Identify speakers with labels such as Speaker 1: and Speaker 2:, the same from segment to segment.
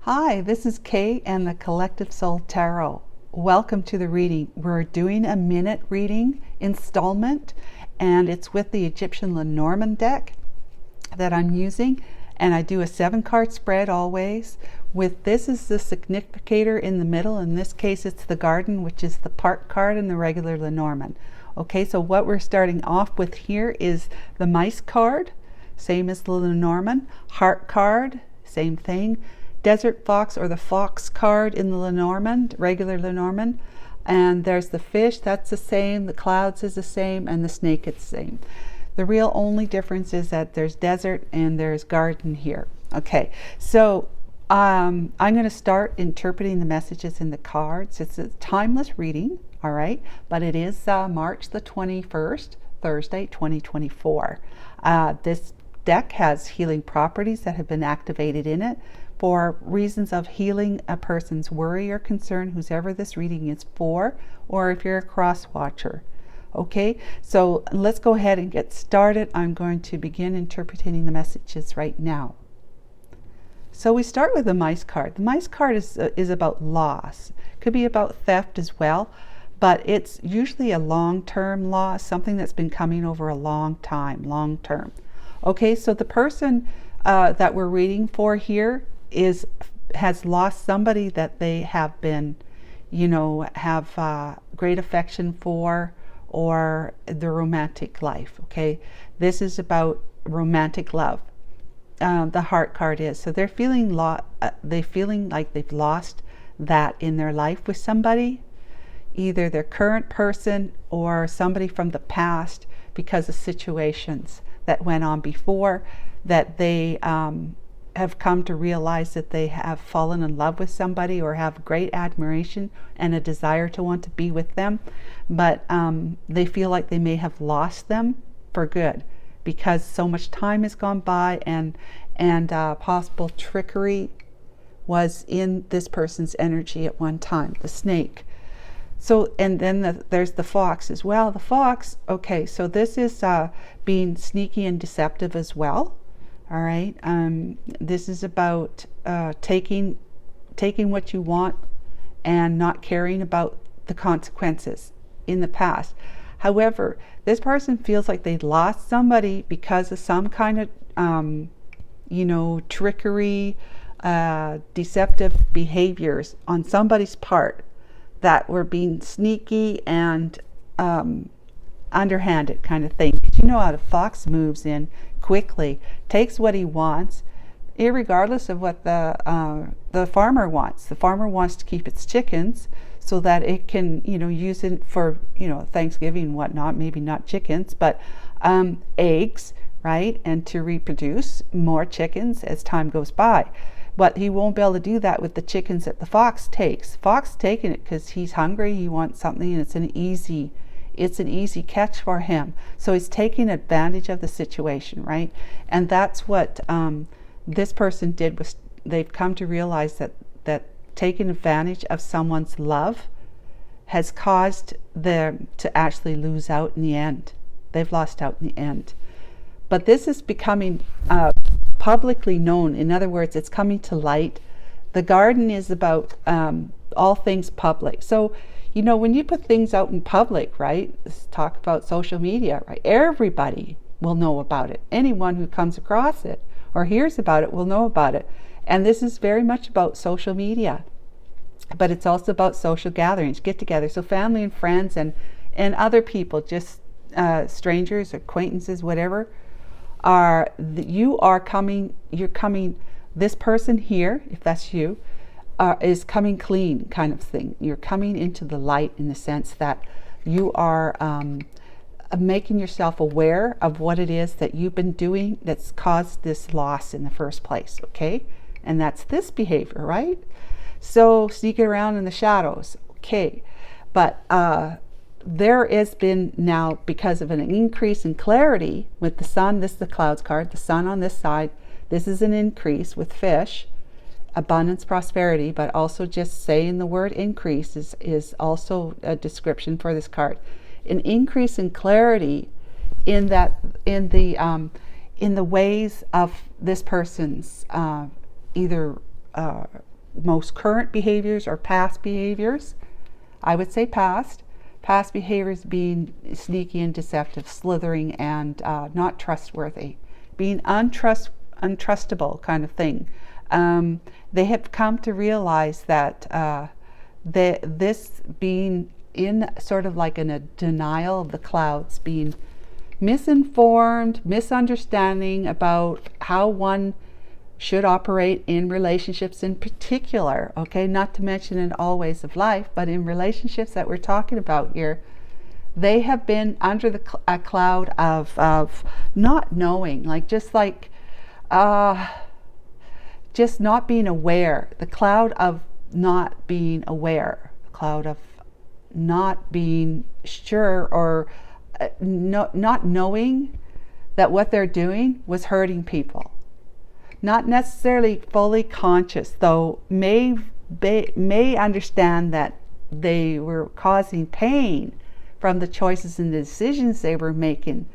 Speaker 1: Hi, this is Kay and the Collective Soul Tarot. Welcome to the reading. We're doing a minute reading installment, and it's with the Egyptian Lenormand deck that I'm using, and I do a 7-card spread always. With this is the significator in the middle. In this case, it's the Garden, which is the part card in the regular Lenormand. Okay, so what we're starting off with here is the Mice card, same as the Lenormand. Heart card, same thing. Desert Fox, or the Fox card in the Lenormand, regular Lenormand. And there's the fish, that's the same. The clouds is the same, and the snake is the same. The real only difference is that there's desert and there's garden here. Okay, so I'm going to start interpreting the messages in the cards. It's a timeless reading, all right, but it is March the 21st, Thursday, 2024. This deck has healing properties that have been activated in it for reasons of healing a person's worry or concern, whoever this reading is for, or if you're a cross watcher. Okay, so let's go ahead and get started. I'm going to begin interpreting the messages right now. So we start with the Mice card. The Mice card is about loss. Could be about theft as well, but it's usually a long-term loss, something that's been coming over a long time, long-term. Okay, so the person that we're reading for here has lost somebody that they have been, have great affection for, or the romantic life. Okay, this is about romantic love. The Heart card is, so they're feeling like they've lost that in their life with somebody, either their current person or somebody from the past, because of situations that went on before, that they have come to realize that they have fallen in love with somebody or have great admiration and a desire to want to be with them, but they feel like they may have lost them for good because so much time has gone by, and possible trickery was in this person's energy at one time. The snake. So, and then there's the Fox as well. The Fox, okay, so this is being sneaky and deceptive as well. All right, this is about taking what you want and not caring about the consequences in the past. However, this person feels like they lost somebody because of some kind of, trickery, deceptive behaviors on somebody's part that were being sneaky and underhanded kind of thing. Because you know how the fox moves in quickly, takes what he wants, irregardless of what the farmer wants. The farmer wants to keep its chickens so that it can, use it for, Thanksgiving and whatnot. Maybe not chickens, but eggs, right? And to reproduce more chickens as time goes by. But he won't be able to do that with the chickens that the fox takes. Fox taking it because he's hungry, he wants something, and it's an easy catch for him. So he's taking advantage of the situation, right? And that's what this person did. Was they've come to realize that taking advantage of someone's love has caused them to actually lose out in the end. They've lost out in the end. But this is becoming publicly known. In other words, it's coming to light. The Garden is about all things public. So, when you put things out in public, right? Let's talk about social media, right? Everybody will know about it. Anyone who comes across it or hears about it will know about it. And this is very much about social media. But it's also about social gatherings, get together. So family and friends and other people, just strangers, acquaintances, whatever, you're coming, this person here, if that's you, is coming clean kind of thing. You're coming into the light in the sense that you are making yourself aware of what it is that you've been doing that's caused this loss in the first place, okay? And that's this behavior, right? So sneaking around in the shadows, okay. But there has been now, because of an increase in clarity with the sun, this is the clouds card, the sun on this side, this is an increase with fish, abundance, prosperity, but also just saying the word increase is also a description for this card. An increase in clarity in the ways of this person's either most current behaviors or past behaviors. I would say past behaviors being sneaky and deceptive, slithering, and not trustworthy, being untrustable kind of thing. They have come to realize that this being in sort of like in a denial of the clouds, being misinformed, misunderstanding about how one should operate in relationships in particular, okay, not to mention in all ways of life, but in relationships that we're talking about here, they have been under a cloud of not knowing, just not being aware, the cloud of not being aware, the cloud of not being sure, or not knowing that what they're doing was hurting people. Not necessarily fully conscious, though may understand that they were causing pain from the choices and the decisions they were making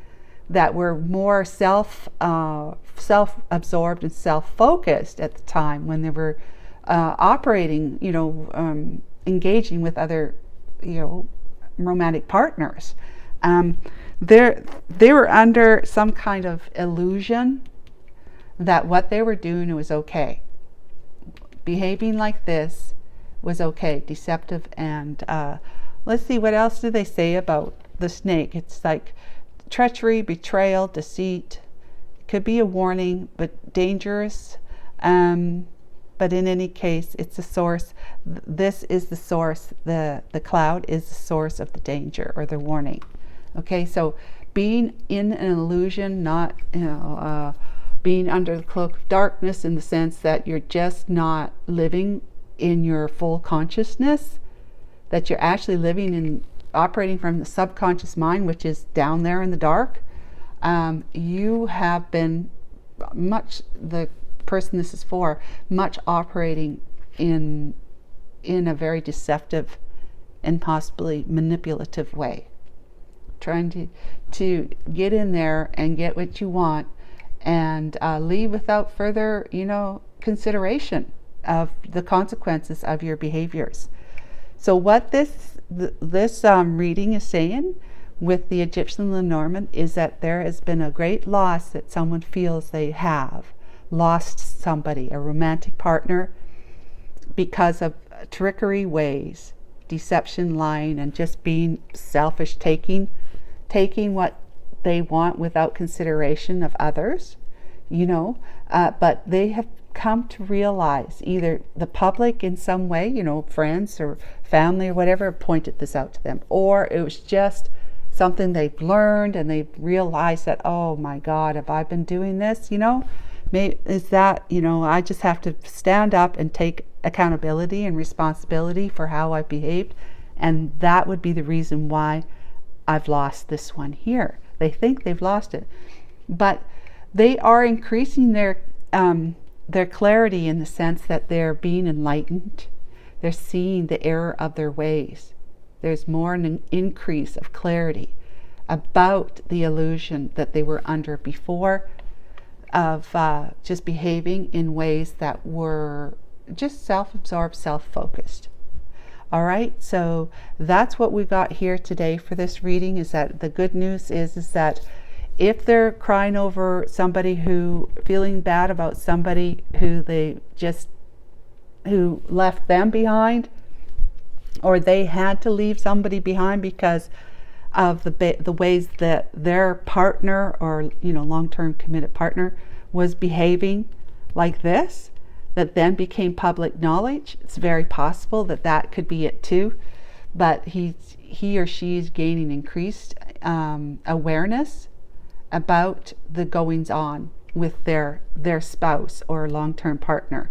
Speaker 1: that were more self-absorbed and self-focused at the time when they were operating, engaging with other, romantic partners. They were under some kind of illusion that what they were doing was okay. Behaving like this was okay, deceptive, and let's see, what else do they say about the snake? It's like treachery, betrayal, deceit. It could be a warning, but dangerous. But in any case, it's a source. This is the source. The cloud is the source of the danger or the warning. Okay, so being in an illusion, not being under the cloak of darkness, in the sense that you're just not living in your full consciousness, that you're actually living in, operating from the subconscious mind, which is down there in the dark. You have been much, the person this is for, much operating in a very deceptive and possibly manipulative way, trying to get in there and get what you want, and leave without further, consideration of the consequences of your behaviors. So what this reading is saying with the Egyptian Lenormand is that there has been a great loss that someone feels they have lost somebody, a romantic partner, because of trickery ways, deception, lying, and just being selfish, taking what they want without consideration of others, but they have come to realize, either the public in some way, friends or family or whatever pointed this out to them, or it was just something they've learned and they've realized that, oh my God, have I been doing this? Maybe is that, I just have to stand up and take accountability and responsibility for how I behaved, and that would be the reason why I've lost this one here. They think they've lost it, but they are increasing their clarity, in the sense that they're being enlightened. They're seeing the error of their ways. There's more an increase of clarity about the illusion that they were under before, of just behaving in ways that were just self-absorbed, self-focused. All right, so that's what we got here today for this reading. Is that the good news is that if they're crying over somebody feeling bad about somebody who left them behind, or they had to leave somebody behind because of the ways that their partner, or long-term committed partner, was behaving like this, that then became public knowledge, it's very possible that could be it too. But he or she is gaining increased awareness about the goings on with their spouse or long-term partner.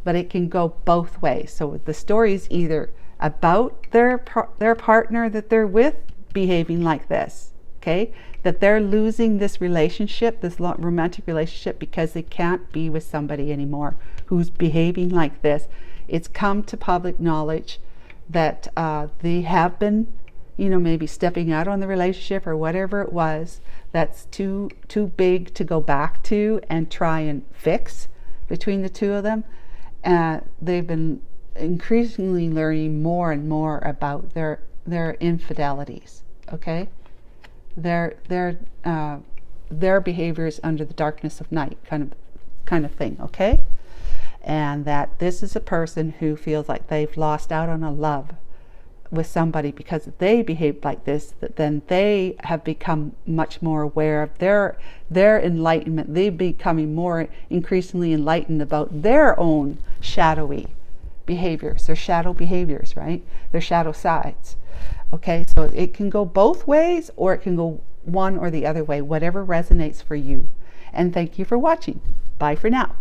Speaker 1: But it can go both ways. So the story is either about their partner that they're with behaving like this, okay, that they're losing this relationship, this romantic relationship, because they can't be with somebody anymore who's behaving like this. It's come to public knowledge that they have been, maybe stepping out on the relationship or whatever it was that's too big to go back to and try and fix between the two of them. they've been increasingly learning more and more about their infidelities. Okay, their behaviors under the darkness of night, kind of thing. Okay, and that this is a person who feels like they've lost out on a love with somebody because they behaved like this, that then they have become much more aware of their enlightenment. They're becoming more increasingly enlightened about their own shadowy behaviors, their shadow behaviors, right? Their shadow sides. Okay, so it can go both ways, or it can go one or the other way, whatever resonates for you. And thank you for watching. Bye for now.